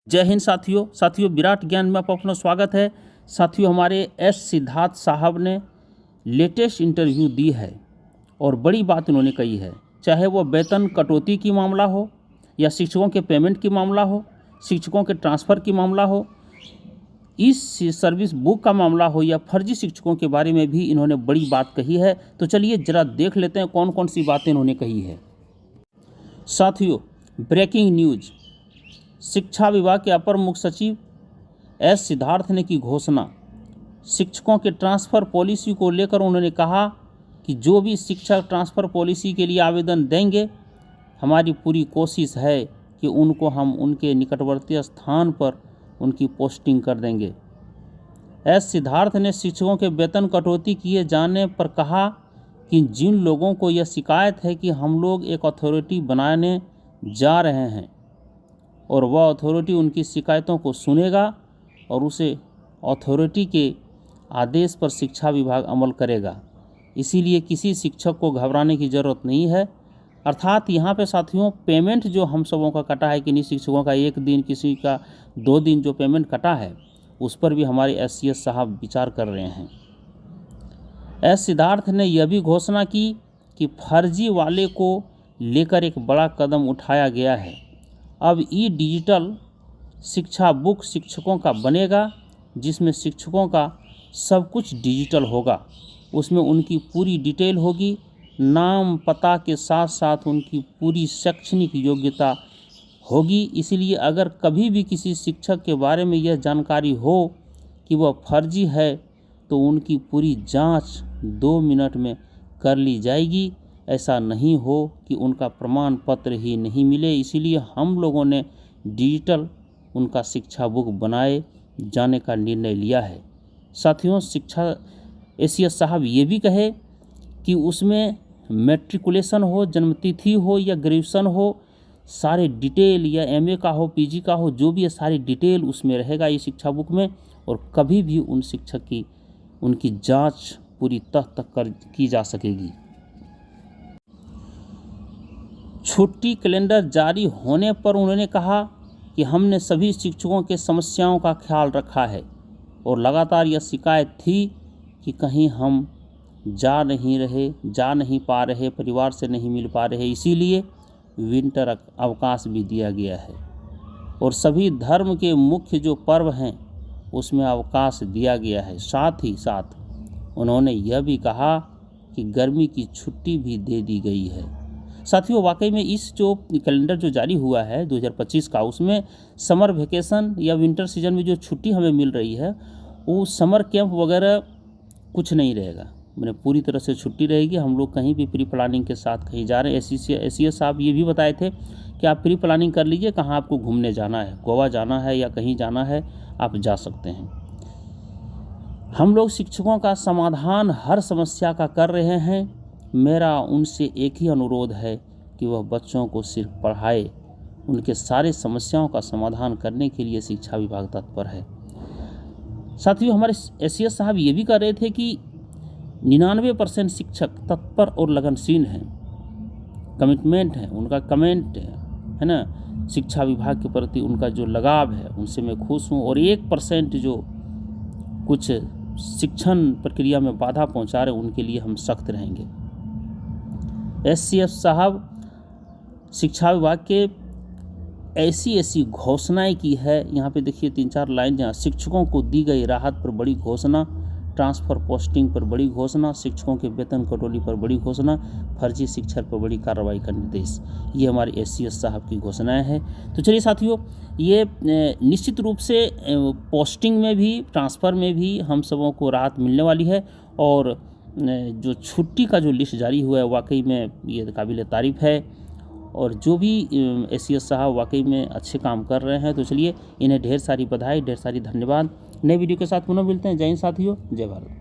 जय हिंद साथियों विराट ज्ञान में आपका अपना स्वागत है। साथियों, हमारे एस सिद्धार्थ साहब ने लेटेस्ट इंटरव्यू दी है और बड़ी बात उन्होंने कही है। चाहे वो वेतन कटौती की मामला हो या शिक्षकों के पेमेंट की मामला हो, शिक्षकों के ट्रांसफ़र की मामला हो, इस सर्विस बुक का मामला हो या फर्जी शिक्षकों के बारे में भी इन्होंने बड़ी बात कही है। तो चलिए ज़रा देख लेते हैं कौन कौन सी बातें इन्होंने कही है। साथियों, ब्रेकिंग न्यूज़, शिक्षा विभाग के अपर मुख्य सचिव एस सिद्धार्थ ने की घोषणा। शिक्षकों के ट्रांसफ़र पॉलिसी को लेकर उन्होंने कहा कि जो भी शिक्षक ट्रांसफ़र पॉलिसी के लिए आवेदन देंगे, हमारी पूरी कोशिश है कि उनको हम उनके निकटवर्ती स्थान पर उनकी पोस्टिंग कर देंगे। एस सिद्धार्थ ने शिक्षकों के वेतन कटौती किए जाने पर कहा कि जिन लोगों को यह शिकायत है कि हम लोग एक अथॉरिटी बनाने जा रहे हैं और वह अथॉरिटी उनकी शिकायतों को सुनेगा और उसे अथॉरिटी के आदेश पर शिक्षा विभाग अमल करेगा। इसीलिए किसी शिक्षक को घबराने की ज़रूरत नहीं है। अर्थात यहाँ पे साथियों, पेमेंट जो हम सबों का कटा है, किन्हीं शिक्षकों का 1 दिन, किसी का 2 दिन जो पेमेंट कटा है, उस पर भी हमारे एससीएस साहब विचार कर रहे हैं। एस सिद्धार्थ ने यह भी घोषणा की कि फर्जी वाले को लेकर एक बड़ा कदम उठाया गया है। अब डिजिटल शिक्षा बुक शिक्षकों का बनेगा, जिसमें शिक्षकों का सब कुछ डिजिटल होगा। उसमें उनकी पूरी डिटेल होगी, नाम पता के साथ साथ उनकी पूरी शैक्षणिक योग्यता होगी। इसलिए अगर कभी भी किसी शिक्षक के बारे में यह जानकारी हो कि वह फर्जी है, तो उनकी पूरी जांच 2 मिनट में कर ली जाएगी। ऐसा नहीं हो कि उनका प्रमाण पत्र ही नहीं मिले। इसीलिए हम लोगों ने डिजिटल उनका शिक्षा बुक बनाए जाने का निर्णय लिया है। साथियों, शिक्षा एससीएस साहब ये भी कहे कि उसमें मैट्रिकुलेशन हो, जन्मतिथि हो या ग्रेजुएशन हो, सारे डिटेल, या एमए का हो, पीजी का हो, जो भी है सारी डिटेल उसमें रहेगा ये शिक्षा बुक में। और कभी भी उन शिक्षक की उनकी जांच पूरी तह तक की जा सकेगी। छुट्टी कैलेंडर जारी होने पर उन्होंने कहा कि हमने सभी शिक्षकों के समस्याओं का ख्याल रखा है और लगातार यह शिकायत थी कि कहीं हम जा नहीं पा रहे, परिवार से नहीं मिल पा रहे, इसीलिए विंटर अवकाश भी दिया गया है और सभी धर्म के मुख्य जो पर्व हैं उसमें अवकाश दिया गया है। साथ ही साथ उन्होंने यह भी कहा कि गर्मी की छुट्टी भी दे दी गई है। साथियों, वाकई में इस जो कैलेंडर जो जारी हुआ है 2025 का, उसमें समर वेकेशन या विंटर सीजन में जो छुट्टी हमें मिल रही है, वो समर कैंप वगैरह कुछ नहीं रहेगा। मैंने पूरी तरह से छुट्टी रहेगी। हम लोग कहीं भी प्री प्लानिंग के साथ कहीं जा रहे हैं। एससीएस साहब ये भी बताए थे कि आप प्री प्लानिंग कर लीजिए, कहाँ आपको घूमने जाना है, गोवा जाना है या कहीं जाना है, आप जा सकते हैं। हम लोग शिक्षकों का समाधान हर समस्या का कर रहे हैं। मेरा उनसे एक ही अनुरोध है कि वह बच्चों को सिर्फ पढ़ाए, उनके सारे समस्याओं का समाधान करने के लिए शिक्षा विभाग तत्पर है। साथियों, हमारे एससीएस साहब ये भी कह रहे थे कि 99% शिक्षक तत्पर और लगनशील हैं, कमिटमेंट है, उनका कमेंट है ना, शिक्षा विभाग के प्रति उनका जो लगाव है, उनसे मैं खुश हूँ। और 1% जो कुछ शिक्षण प्रक्रिया में बाधा पहुँचा रहे, उनके लिए हम सख्त रहेंगे। एससीएस साहब शिक्षा विभाग के ऐसी घोषणाएं की है। यहाँ पे देखिए 3-4 लाइन, जहाँ शिक्षकों को दी गई राहत पर बड़ी घोषणा, ट्रांसफ़र पोस्टिंग पर बड़ी घोषणा, शिक्षकों के वेतन कटौती पर बड़ी घोषणा, फर्जी शिक्षक पर बड़ी कार्रवाई का निर्देश। ये हमारे एससीएस साहब की घोषणाएं हैं। तो चलिए साथियों, ये निश्चित रूप से पोस्टिंग में भी, ट्रांसफ़र में भी हम सबों को राहत मिलने वाली है। और जो छुट्टी का जो लिस्ट जारी हुआ है, वाकई में ये काबिल तारीफ़ है। और जो भी एससीएस साहब वाकई में अच्छे काम कर रहे हैं। तो चलिए, इन्हें ढेर सारी बधाई, ढेर सारी धन्यवाद। नए वीडियो के साथ पुनः मिलते हैं। जय हिंद साथियों, जय भारत।